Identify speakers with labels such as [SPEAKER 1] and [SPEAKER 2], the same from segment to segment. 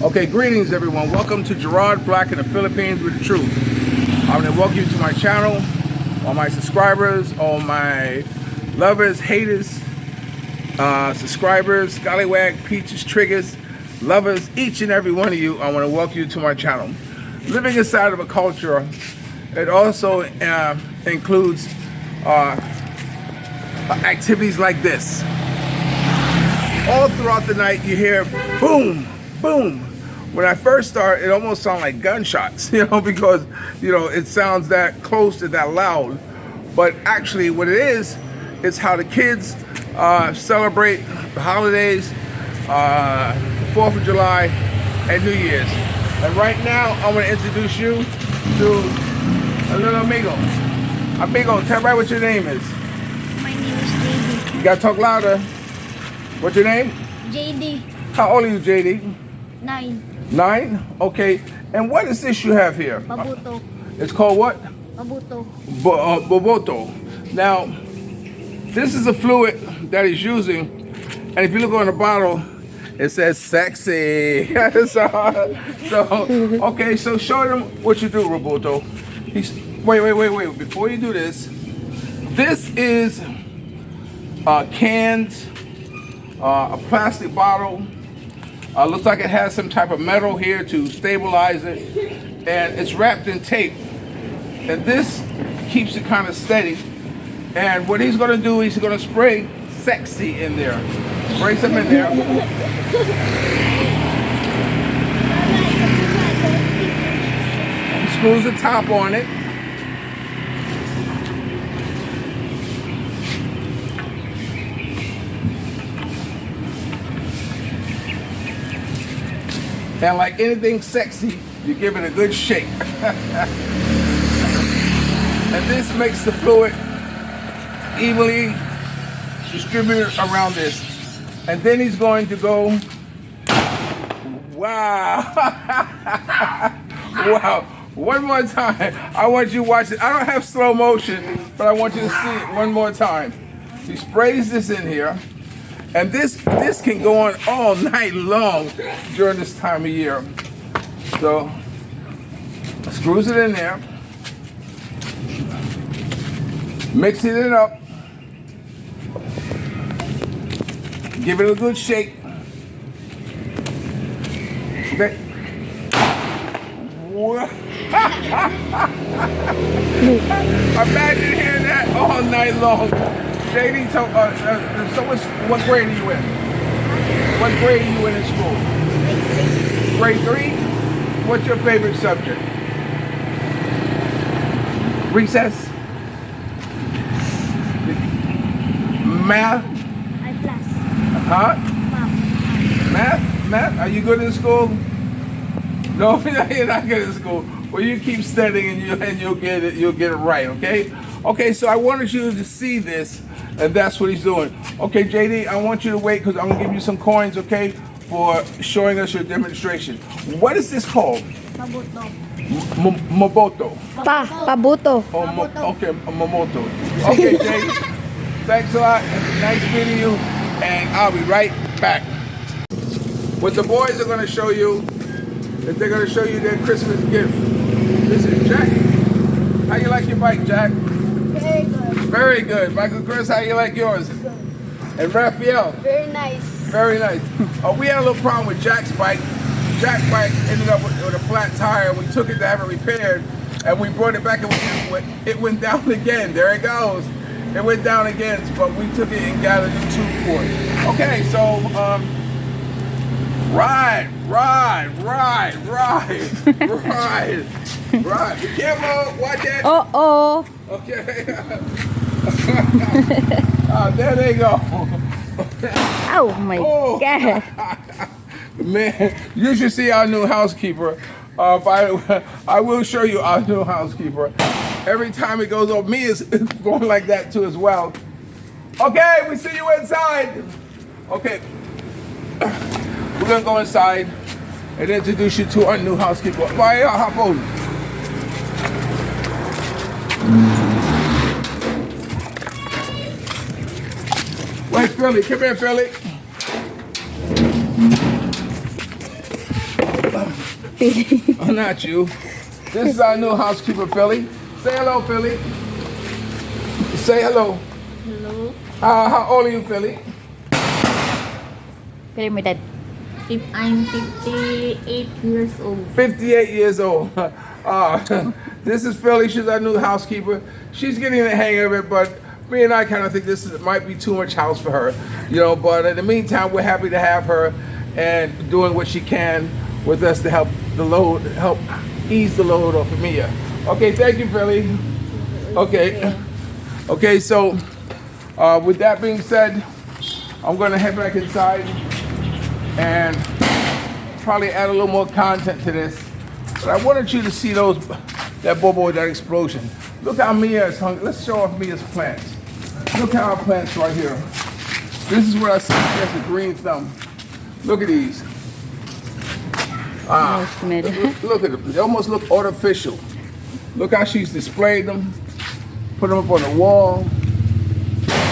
[SPEAKER 1] Okay, greetings everyone. Welcome to Gerard Black in the Philippines with the truth. I want to welcome you to my channel, all my subscribers, all my lovers, haters, subscribers, scallywag, peaches, triggers, lovers, each and every one of you. I want to welcome you to my channel. Living inside of a culture, it also includes activities like this. All throughout the night you hear boom, boom. When I first start, it almost sounded like gunshots, because, it sounds that close and that loud. But actually what it is how the kids celebrate the holidays, 4th of July and New Year's. And right now, I want to introduce you to a little amigo. Amigo, tell me what your name is.
[SPEAKER 2] My name is JD.
[SPEAKER 1] You gotta talk louder. What's your name?
[SPEAKER 2] JD.
[SPEAKER 1] How old are you, JD?
[SPEAKER 2] 9.
[SPEAKER 1] 9? Okay. And what is this you have here?
[SPEAKER 2] Babuto.
[SPEAKER 1] It's called what?
[SPEAKER 2] Babuto.
[SPEAKER 1] Boboto. Now, this is a fluid that he's using, and if you look on the bottle, it says sexy. Okay, so show them what you do, Roberto. Wait. Before you do this is cans, a plastic bottle. Looks like it has some type of metal here to stabilize it, and it's wrapped in tape. And this keeps it kind of steady. And what he's gonna do is he's gonna spray sexy in there. Spray some in there. He screws the top on it. And like anything sexy, you give it a good shake. And this makes the fluid evenly distributed around this. And then he's going to go, wow. Wow. One more time. I want you to watch it. I don't have slow motion, but I want you to see it one more time. He sprays this in here. And this can go on all night long during this time of year. So, screws it in there. Mixing it up. Give it a good shake. Okay. Imagine hearing that all night long. JD, so what grade are you in? What grade are you in school? Grade 3? What's your favorite subject? Recess? Math? Huh? Math? Are you good in school? No, you're not good in school. Well, you keep studying and you'll get it right, okay? Okay, so I wanted you to see this, and that's what he's doing. Okay, JD, I want you to wait because I'm gonna give you some coins, okay, for showing us your demonstration. What is this called?
[SPEAKER 2] Babuto.
[SPEAKER 1] Moboto.
[SPEAKER 3] Pabuto.
[SPEAKER 1] Oh, okay, Momoto. Okay, JD, thanks a lot. Nice meeting you, and I'll be right back. What the boys are gonna show you is they're gonna show you their Christmas gift. This is Jack. How you like your bike, Jack?
[SPEAKER 2] Very good.
[SPEAKER 1] Very good. Michael Chris, how you like yours?
[SPEAKER 2] Good.
[SPEAKER 1] And Raphael?
[SPEAKER 2] Very nice.
[SPEAKER 1] Very nice. We had a little problem with Jack's bike. Jack's bike ended up with a flat tire. We took it to have it repaired, and we brought it back, and it went down again. There it goes. It went down again, but we took it and got a new tube for it. Okay, so ride. Be careful. Watch it.
[SPEAKER 3] Oh.
[SPEAKER 1] Okay. There they go.
[SPEAKER 3] Oh my God.
[SPEAKER 1] Man, you should see our new housekeeper. I will show you our new housekeeper. Every time it goes over, me is going like that too as well. Okay, we see you inside. Okay, we're gonna go inside and introduce you to our new housekeeper. Bye, hop on. Where's Philly? Come here, Philly.
[SPEAKER 3] Philly.
[SPEAKER 1] Oh, not you. This is our new housekeeper, Philly. Say hello, Philly. Say hello.
[SPEAKER 2] Hello.
[SPEAKER 1] How old are you, Philly?
[SPEAKER 3] Philly, my dad.
[SPEAKER 2] If I'm 58 years old.
[SPEAKER 1] 58 years old. This is Philly. She's our new housekeeper. She's getting the hang of it, but me and I kind of think might be too much house for her, But in the meantime, we're happy to have her and doing what she can with us to help ease the load off of Mia. Okay, thank you, Philly. Okay. So with that being said, I'm going to head back inside and probably add a little more content to this. But I wanted you to see that bobo, that explosion. Look how Mia is hungry. Let's show off Mia's plants. Look at our plants right here. This is what I see as a green thumb. Look at these. Look at them. They almost look artificial. Look how she's displayed them. Put them up on the wall.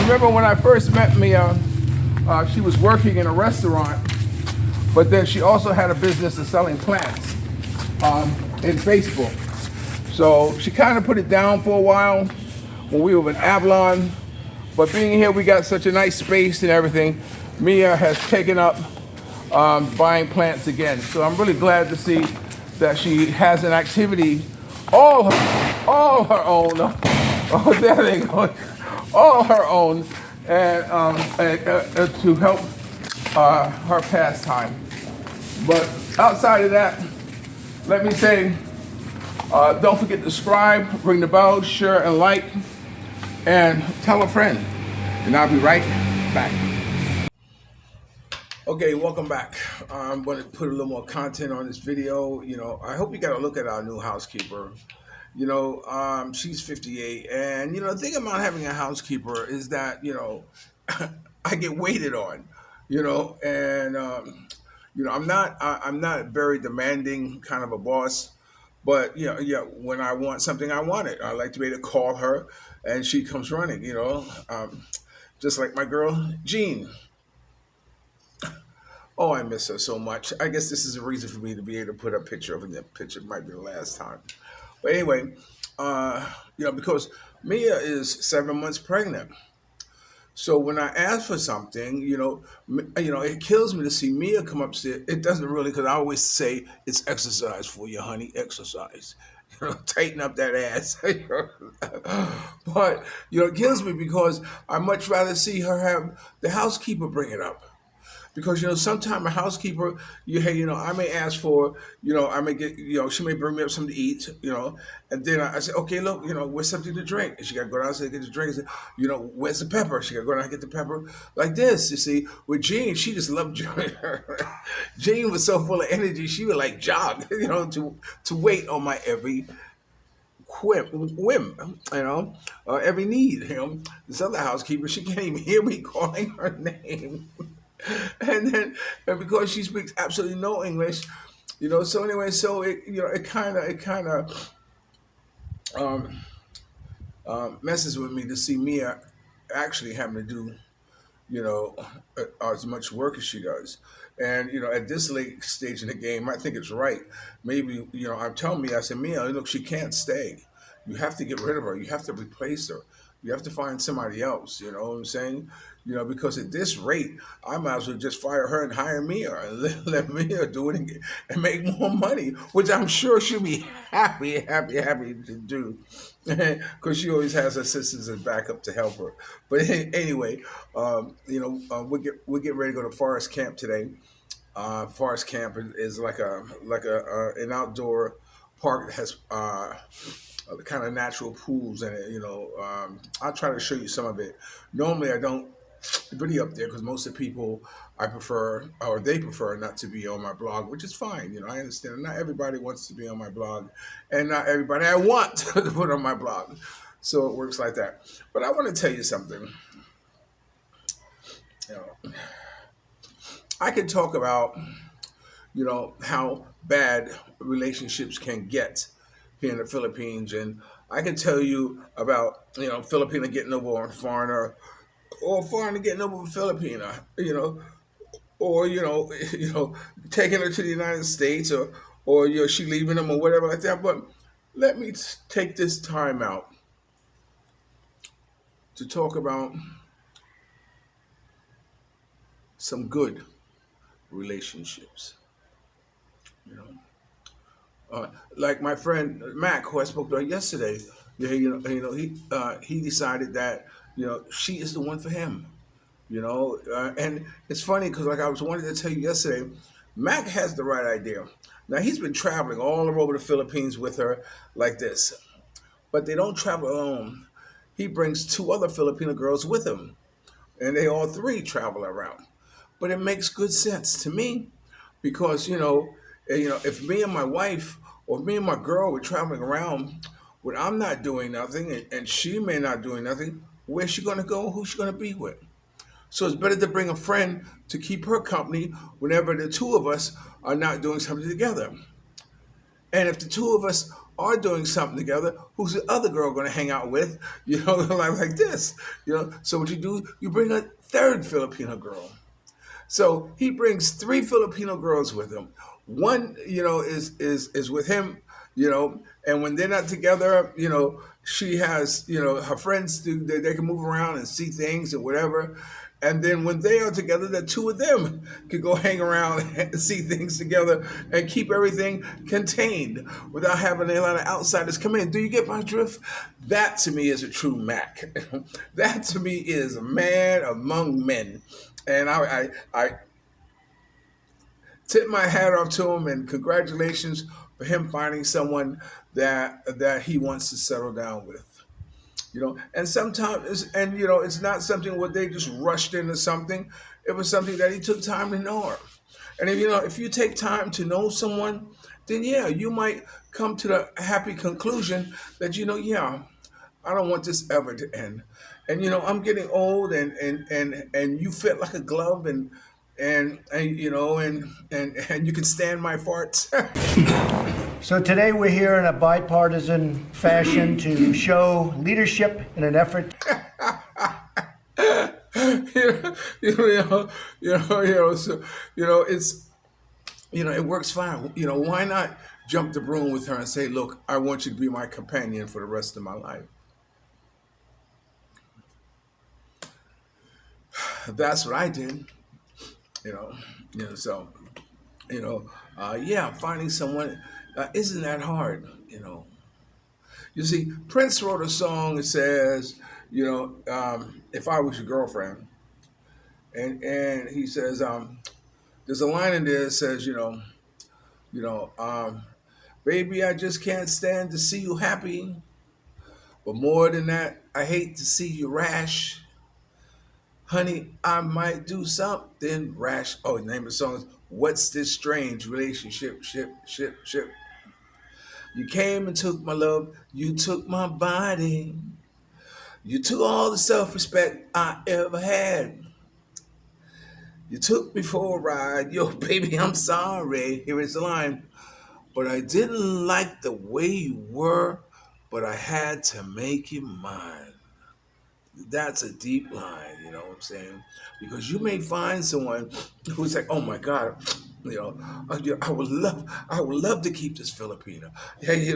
[SPEAKER 1] Remember when I first met Mia, she was working in a restaurant, but then she also had a business of selling plants in Facebook. So she kind of put it down for a while when we were in Avalon. But being here, we got such a nice space and everything. Mia has taken up buying plants again. So I'm really glad to see that she has an activity all her own. Oh, there they go. All her own, and to help her pastime. But outside of that, let me say, don't forget to subscribe, ring the bell, share, and like, and tell a friend. And I'll be right back. Okay, welcome back. I'm going to put a little more content on this video. I hope you got a look at our new housekeeper. She's 58, and the thing about having a housekeeper is that I get waited on, and I'm not very demanding kind of a boss, but when I want something, I want it. I like to be able to call her, and she comes running. Just like my girl Jean. Oh, I miss her so much. I guess this is a reason for me to be able to put a picture of her. That picture might be the last time. But anyway, because Mia is 7 months pregnant. So when I ask for something, it kills me to see Mia come upstairs. It doesn't really, because I always say it's exercise for you, honey, exercise. Tighten up that ass. But, it kills me because I much rather see her have the housekeeper bring it up. Because sometimes a housekeeper, I may ask for, I may get, she may bring me up something to eat, and then I say, okay, look, where's something to drink? And she got to go downstairs and get the drink. And say, where's the pepper? She got to go down and get the pepper. Like this, you see. With Jean, she just loved Jean was so full of energy, she would like jog, to wait on my every whim, every need. This other housekeeper, she can't even hear me calling her name. And because she speaks absolutely no English, so anyway, so it kind of messes with me to see Mia actually having to do as much work as she does. And at this late stage in the game, I think it's right. Maybe I'm telling Mia, I said, Mia, look, she can't stay. You have to get rid of her. You have to replace her. You have to find somebody else. You know what I'm saying? Because at this rate, I might as well just fire her and hire Mia and let Mia do it and make more money, which I'm sure she'll be happy to do, because she always has assistants and backup to help her. But anyway, we get ready to go to Forest Camp today. Forest Camp is like an outdoor park that has kind of natural pools in it. I'll try to show you some of it. Normally, I don't video up there because most of the people they prefer not to be on my blog, which is fine. I understand. Not everybody wants to be on my blog, and not everybody I want to put on my blog. So it works like that. But I want to tell you something. I could talk about, how bad relationships can get here in the Philippines, and I can tell you about, Filipina getting over on a foreigner, or a foreigner getting over a Filipina, or taking her to the United States, or she leaving him or whatever like that. But let me take this time out to talk about some good relationships. You know, like my friend Mac, who I spoke to yesterday. Yeah, he decided that she is the one for him. And it's funny because like I was wanting to tell you yesterday, Mac has the right idea. Now he's been traveling all over the Philippines with her like this, but they don't travel alone. He brings two other Filipino girls with him, and they all three travel around. But it makes good sense to me because if me and my wife or me and my girl were traveling around, when I'm not doing nothing and she may not doing nothing, where's she going to go? Who's she going to be with? So it's better to bring a friend to keep her company whenever the two of us are not doing something together. And if the two of us are doing something together, who's the other girl going to hang out with? Like this. So what you do, you bring a third Filipino girl. So he brings three Filipino girls with him. One, is with him, and when they're not together, she has, her friends they can move around and see things and whatever. And then when they are together, the two of them can go hang around and see things together and keep everything contained without having a lot of outsiders come in. Do you get my drift? That to me is a true Mac. That to me is a man among men. And I tip my hat off to him and congratulations for him finding someone that he wants to settle down with. And sometimes it's not something where they just rushed into something. It was something that he took time to know her. And if you take time to know someone, then yeah, you might come to the happy conclusion that yeah, I don't want this ever to end. And I'm getting old, and you fit like a glove, and you can stand my farts.
[SPEAKER 4] So today we're here in a bipartisan fashion to show leadership in an effort.
[SPEAKER 1] So it's it works fine. Why not jump the broom with her and say, look, I want you to be my companion for the rest of my life. That's what I did. you know, so yeah, finding someone isn't that hard. You see, Prince wrote a song that says, if I was your girlfriend, and he says, there's a line in there that says, you know, um, baby, I just can't stand to see you happy, but more than that, I hate to see you rash. Honey, I might do something rash. Oh, the name of the song is What's This Strange Relationship? Ship. You came and took my love. You took my body. You took all the self respect I ever had. You took me for a ride. Yo, baby, I'm sorry. Here is the line. But I didn't like the way you were, but I had to make you mine. That's a deep line, you know what I'm saying? Because you may find someone who's like, oh my God, I would love to keep this Filipino. Yeah,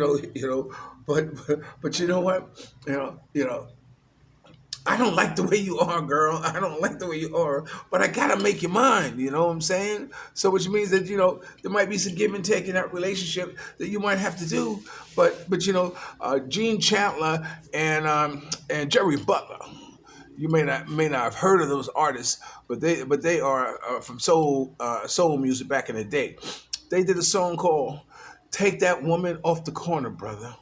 [SPEAKER 1] but you know what? I don't like the way you are, girl. I don't like the way you are, but I gotta make you mine. You know what I'm saying? So, which means that there might be some give and take in that relationship that you might have to do. But Gene Chandler and Jerry Butler. You may not have heard of those artists, but they are from soul music back in the day. They did a song called "Take That Woman Off the Corner, Brother.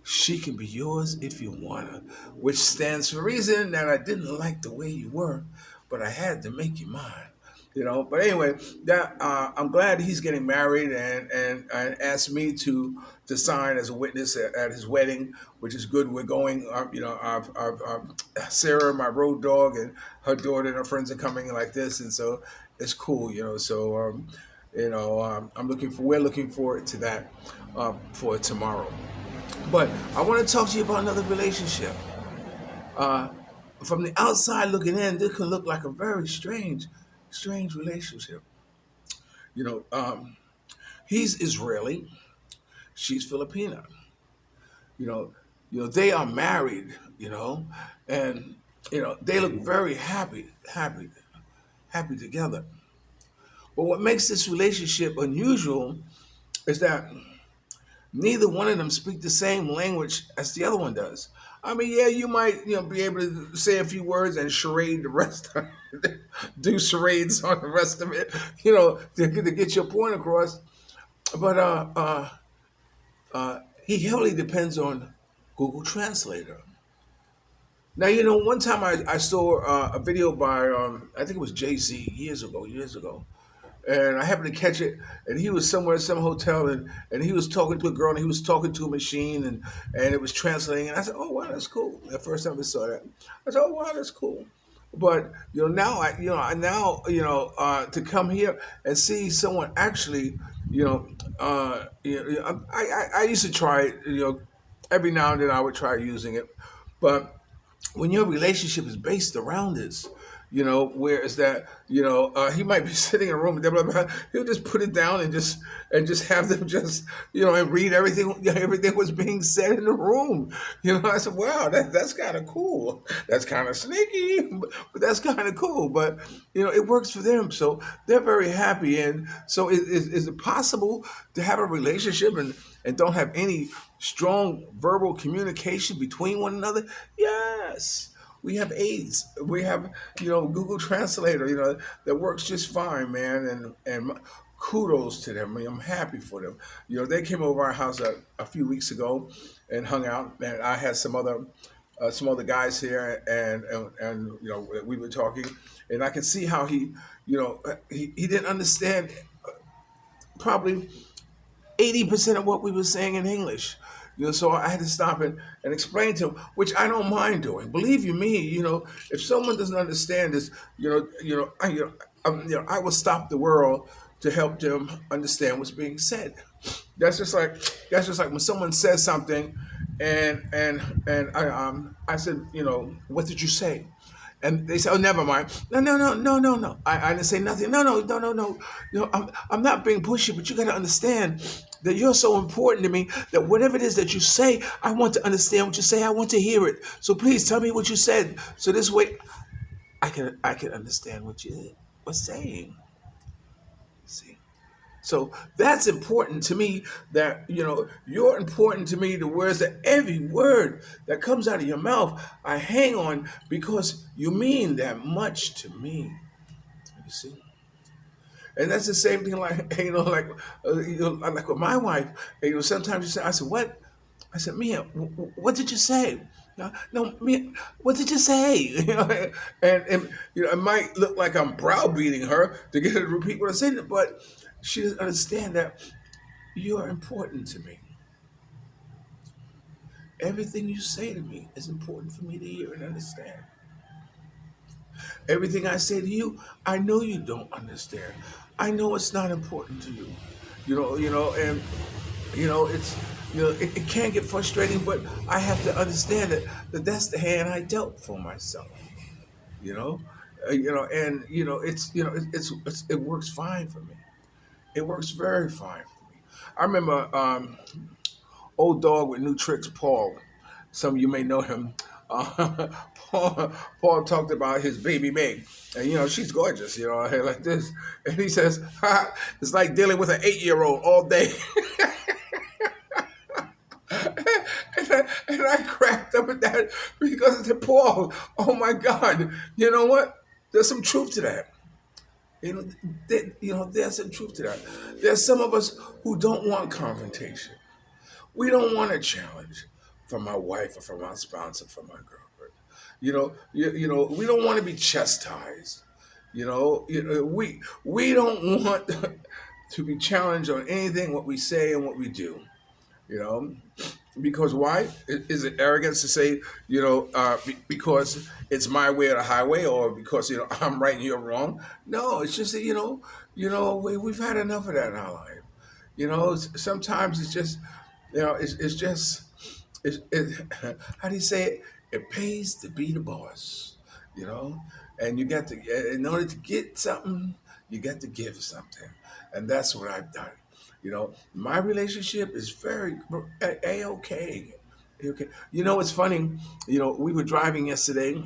[SPEAKER 1] She can be yours if you want her," which stands for reason that I didn't like the way you were, but I had to make you mine. But anyway, that I'm glad he's getting married and asked me to sign as a witness at his wedding, which is good. We're going. Sarah, my road dog, and her daughter and her friends are coming like this, and so it's cool. So we're looking forward to that for tomorrow. But I want to talk to you about another relationship. From the outside looking in, this can look like a very strange relationship. You know, um, He's Israeli, she's Filipina. You know, they are married. And they look very happy together. But what makes this relationship unusual is that neither one of them speak the same language as the other one does. I mean, yeah, you might be able to say a few words and charade the rest, do charades on the rest of it, to get your point across. But he heavily depends on Google Translator. Now, one time I saw a video by I think it was Jay Z years ago, and I happened to catch it. And he was somewhere in some hotel, and he was talking to a girl, and he was talking to a machine, and it was translating. And I said, "Oh wow, that's cool." The first time I saw that, I said, "Oh wow, that's cool." But now to come here and see someone actually, I used to try it, every now and then I would try using it, but when your relationship is based around this, where is that, he might be sitting in a room, blah, blah, blah, he'll just put it down and just have them just, and read everything was being said in the room. I said, wow, that's kind of cool. That's kind of sneaky, but that's kind of cool. But, it works for them. So they're very happy. And so is it possible to have a relationship and don't have any strong verbal communication between one another? Yes. We have aids. We have, Google Translator, that works just fine, man. And kudos to them. I mean, I'm happy for them. They came over our house a few weeks ago and hung out, and I had some other guys here, and we were talking, and I could see how he didn't understand probably 80% of what we were saying in English. So I had to stop and explain to him, which I don't mind doing. Believe you me, if someone doesn't understand this, I will stop the world to help them understand what's being said. That's just like when someone says something, and I said, what did you say? And they say, "Oh, never mind. No, no, no, no, no, no. I didn't say nothing. No, no, no, no, no. I'm not being pushy, but you got to understand that you're so important to me that whatever it is that you say, I want to understand what you say. I want to hear it. So please tell me what you said. So this way, I can understand what you were saying." See. So that's important to me, that, you're important to me, the words, that every word that comes out of your mouth, I hang on because you mean that much to me. You see? And that's the same thing, like, like with my wife, sometimes I said, "What?" I said, "Mia, what did you say?" No, no, Mia, what did you say? And it might look like I'm browbeating her to get her to repeat what I said, but she doesn't understand that you are important to me. Everything you say to me is important for me to hear and understand. Everything I say to you, I know you don't understand. I know it's not important to you. And it's it can get frustrating, but I have to understand that's the hand I dealt for myself. You know, and it works fine for me. It works very fine for me. I remember old dog with new tricks, Paul. Some of you may know him. Paul talked about his baby Meg, and she's gorgeous, like this. And he says, "It's like dealing with an 8-year-old all day." And I cracked up at that because I said, "Paul, oh my God, you know what? There's some truth to that. There's some truth to that. There's some of us who don't want confrontation. We don't want a challenge from my wife or from my spouse or from my girlfriend. We don't want to be chastised. We don't want to be challenged on anything what we say and what we do. You know, because why? Is it arrogance to say, because it's my way or the highway, or because I'm right and you're wrong? No, it's just that we've had enough of that in our life. Sometimes it's just, it's just, how do you say it? It pays to be the boss, and you got to, in order to get something, you got to give something. And that's what I've done. My relationship is very a-okay. Okay. It's funny. We were driving yesterday,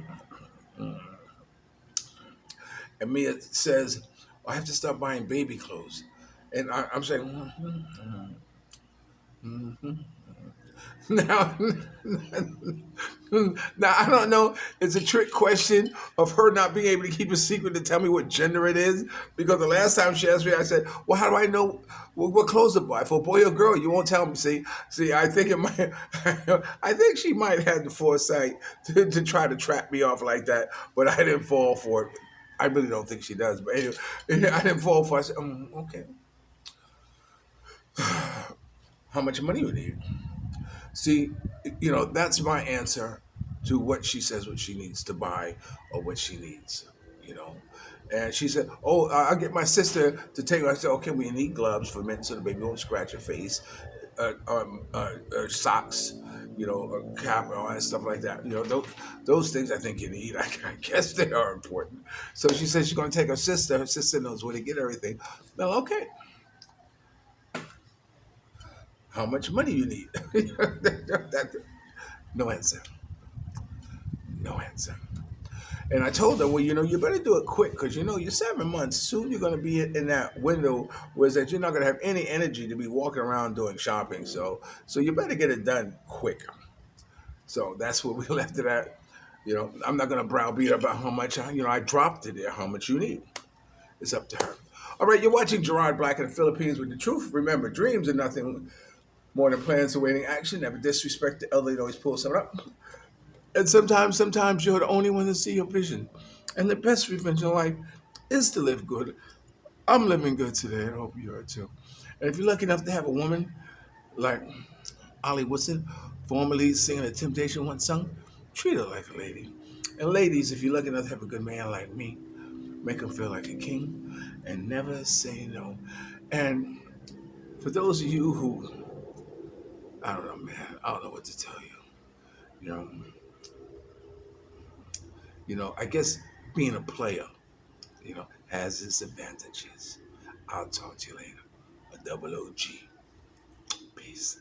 [SPEAKER 1] and Mia says, "I have to start buying baby clothes," and I'm saying, now, now I don't know. It's a trick question of her not being able to keep a secret to tell me what gender it is. Because the last time she asked me, I said, "Well, how do I know what clothes to buy for a boy or girl?" You won't tell me. See, I think it might. I think she might have the foresight to try to trap me off like that, but I didn't fall for it. I really don't think she does, but anyway, I didn't fall for it. I said, "Okay, how much money you need?" See, that's my answer to what she says what she needs to buy or what she needs, you know. And she said, "Oh, I'll get my sister to take." I said, "Okay, we need gloves for men so the baby won't scratch your face, socks, a cap, and all that stuff like that. Those things I think you need. I guess they are important." So she said she's going to take her sister. Her sister knows where to get everything. Well, okay. How much money you need? No answer. No answer. And I told her, well, you better do it quick because, you're 7 months. Soon you're going to be in that window where it's that you're not going to have any energy to be walking around doing shopping. So you better get it done quick. So that's what we left it at. I'm not going to browbeat her about how much, I dropped it there, how much you need. It's up to her. All right, you're watching Gerard Black in the Philippines with the truth. Remember, dreams are nothing more than plans awaiting action. Never disrespect the elderly, always pull someone up. And sometimes you're the only one to see your vision. And the best revenge in life is to live good. I'm living good today. I hope you are too. And if you're lucky enough to have a woman like Ollie Woodson, formerly singer of Temptation once sung, treat her like a lady. And ladies, if you're lucky enough to have a good man like me, make him feel like a king and never say no. And for those of you who, I don't know, man, I don't know what to tell you. You know, I guess being a player, has its advantages. I'll talk to you later. A double OG. Peace.